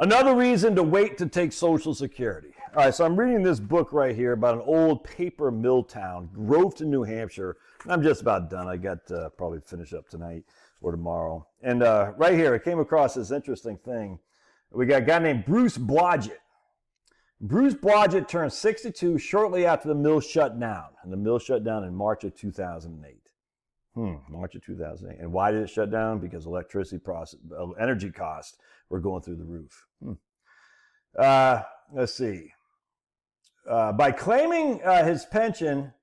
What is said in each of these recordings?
Another reason to wait to take Social Security. All right, so I'm reading this book right here about an old paper mill town, Groveton, New Hampshire. And I'm just about done. I got probably finish up tonight or tomorrow. And right here, I came across this interesting thing. We got a guy named Bruce Blodgett. Bruce Blodgett turned 62 shortly after the mill shut down. And the mill shut down in March of 2008. March of 2008. And why did it shut down? Because energy costs were going through the roof. Let's see. By claiming his pension,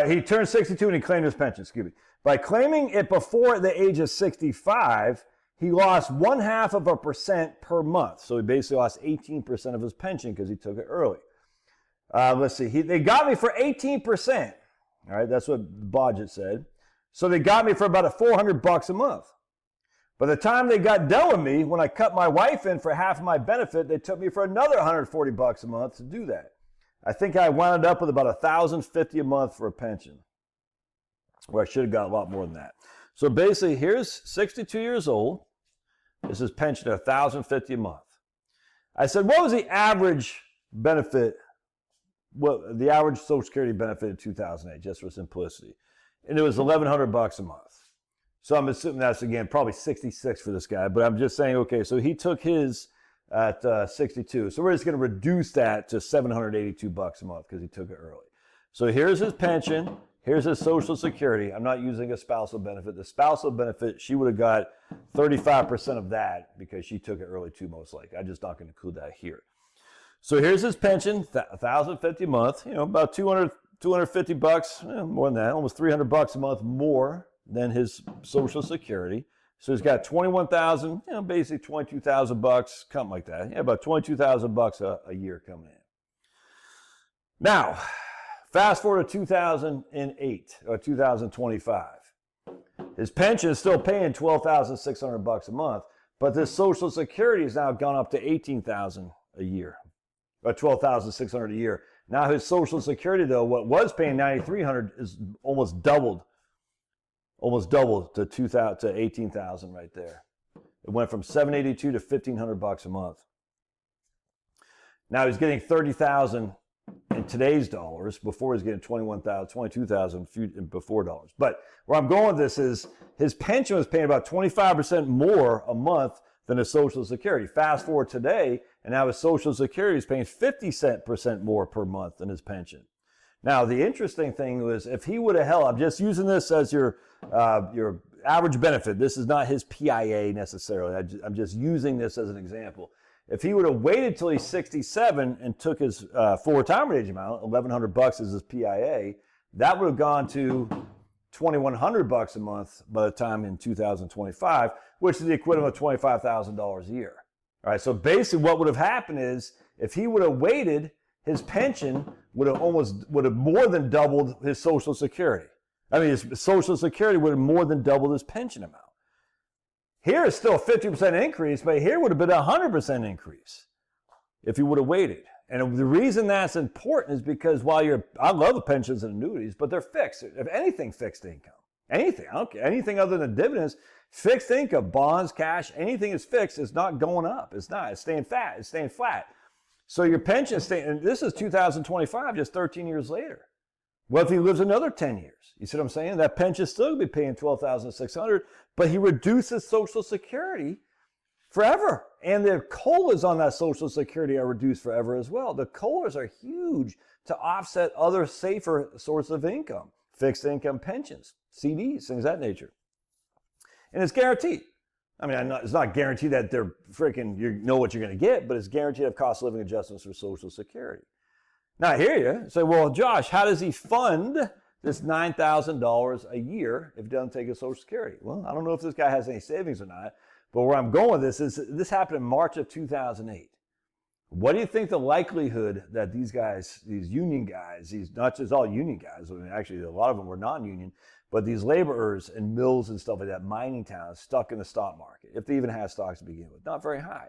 he turned 62 and he claimed his pension, excuse me. By claiming it before the age of 65, he lost 0.5% per month. So he basically lost 18% of his pension because he took it early. Let's see. They got me for 18%. All right, that's what Blodgett said. So they got me for about $400 a month. By the time they got done with me, when I cut my wife in for half of my benefit, they took me for another $140 a month to do that. I think I wound up with about $1,050 a month for a pension. Well, I should have got a lot more than that. So basically, here's 62 years old. This is pension at $1,050 a month. I said, what was the average benefit, the average Social Security benefit in 2008, just for simplicity? And it was $1,100 a month. So I'm assuming that's, again, probably 66 for this guy. But I'm just saying, okay, so he took his at 62. So we're just going to reduce that to $782 a month because he took it early. So here's his pension. Here's his Social Security. I'm not using a spousal benefit. The spousal benefit, she would have got 35% of that because she took it early too, most likely. I'm just not going to include that here. So here's his pension, $1,050 a month, about $250, more than that, almost $300 a month more than his Social Security. So he's got $21,000, basically $22,000, something like that. Yeah, about $22,000 a year coming in. Now, fast forward to 2008 or 2025. His pension is still paying $12,600 a month, but this Social Security has now gone up to $18,000 a year, or $12,600 a year. Now his Social Security, though, what was paying $9,300 is almost doubled to $18,000 right there. It went from $782 to $1,500 a month. Now he's getting $30,000 in today's dollars. Before he's getting $21,000, $22,000 before dollars. But where I'm going with this is his pension was paying about 25% more a month than his Social Security. Fast forward today, and now his Social Security is paying 50% more per month than his pension. Now, the interesting thing was, if he would have held, I'm just using this as your average benefit. This is not his PIA necessarily. I'm just using this as an example. If he would have waited till he's 67 and took his full retirement age amount, $1,100 is his PIA, that would have gone to $2,100 a month by the time in 2025, which is the equivalent of $25,000 a year. All right, so basically what would have happened is, if he would have waited, his pension would have more than doubled his Social Security. I mean, his Social Security would have more than doubled his pension amount. Here is still a 50% increase, but here would have been a 100% increase if he would have waited. And the reason that's important is because I love the pensions and annuities, but they're fixed. If anything, fixed income. Anything, I don't care. Anything other than dividends, fixed income, bonds, cash, anything is fixed. It's not going up. It's not. It's staying fat. It's staying flat. So your pension is staying, and this is 2025, just 13 years later. What if he lives another 10 years? You see what I'm saying? That pension is still going to be paying $12,600, but he reduces Social Security forever. And the COLAs on that Social Security are reduced forever as well. The COLAs are huge to offset other safer sources of income, fixed income pensions, CDs, things of that nature. And it's guaranteed. I mean, it's not guaranteed that they're freaking, you know what you're going to get, but it's guaranteed to have cost of living adjustments for Social Security. Now, I hear you. Say, well, Josh, how does he fund this $9,000 a year if he doesn't take his Social Security? Well, I don't know if this guy has any savings or not, but where I'm going with this is, this happened in March of 2008. What do you think the likelihood that these guys, these union guys, these not just all union guys, I mean, actually a lot of them were non-union, but these laborers and mills and stuff like that, mining towns, stuck in the stock market, if they even have stocks to begin with, not very high.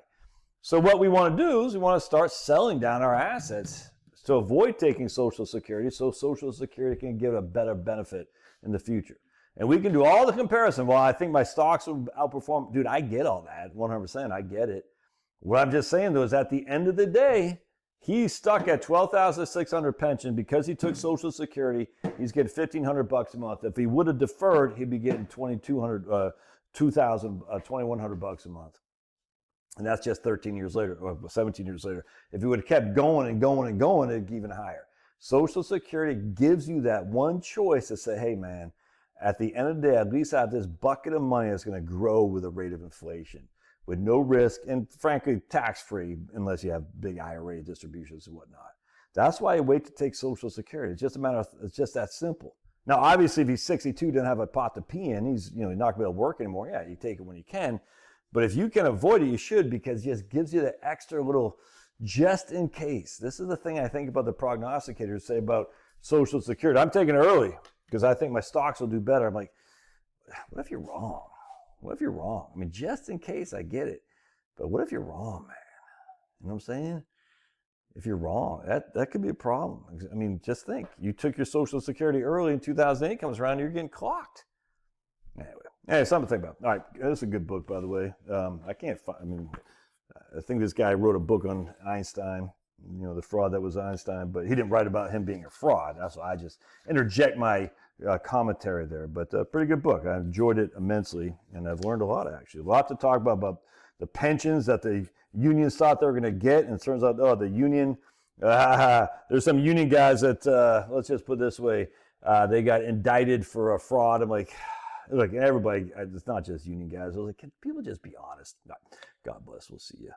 So what we want to do is we want to start selling down our assets to avoid taking Social Security, so Social Security can give a better benefit in the future. And we can do all the comparison. Well, I think my stocks will outperform. Dude, I get all that, 100%, I get it. What I'm just saying though is at the end of the day, he's stuck at $12,600 pension because he took Social Security. He's getting $1,500 a month. If he would have deferred, he'd be getting $2,100 a month. And that's just 13 years later, or 17 years later. If he would have kept going and going and going, it'd be even higher. Social Security gives you that one choice to say, hey man, at the end of the day, at least I have this bucket of money that's going to grow with the rate of inflation, with no risk, and frankly, tax-free, unless you have big IRA distributions and whatnot. That's why you wait to take Social Security. It's just a matter of, it's just that simple. Now, obviously, if he's 62, doesn't have a pot to pee in, he's not going to be able to work anymore. Yeah, you take it when you can. But if you can avoid it, you should, because it just gives you the extra little just in case. This is the thing I think about the prognosticators say about Social Security. I'm taking it early because I think my stocks will do better. I'm like, what if you're wrong? What if you're wrong? I mean, just in case, I get it. But what if you're wrong, man? You know what I'm saying? If you're wrong, that could be a problem. I mean, just think. You took your Social Security early in 2008, comes around, you're getting clocked. Anyway, something to think about. All right, this is a good book, by the way. I think this guy wrote a book on Einstein, the fraud that was Einstein, but he didn't write about him being a fraud. That's why I just interject my commentary there. But pretty good book. I enjoyed it immensely, and I've learned a lot, actually. A lot to talk about the pensions that the unions thought they were going to get, and it turns out, the union, there's some union guys that, let's just put it this way, they got indicted for a fraud. I'm like, look, everybody, it's not just union guys. I was like, can people just be honest? God bless. We'll see you.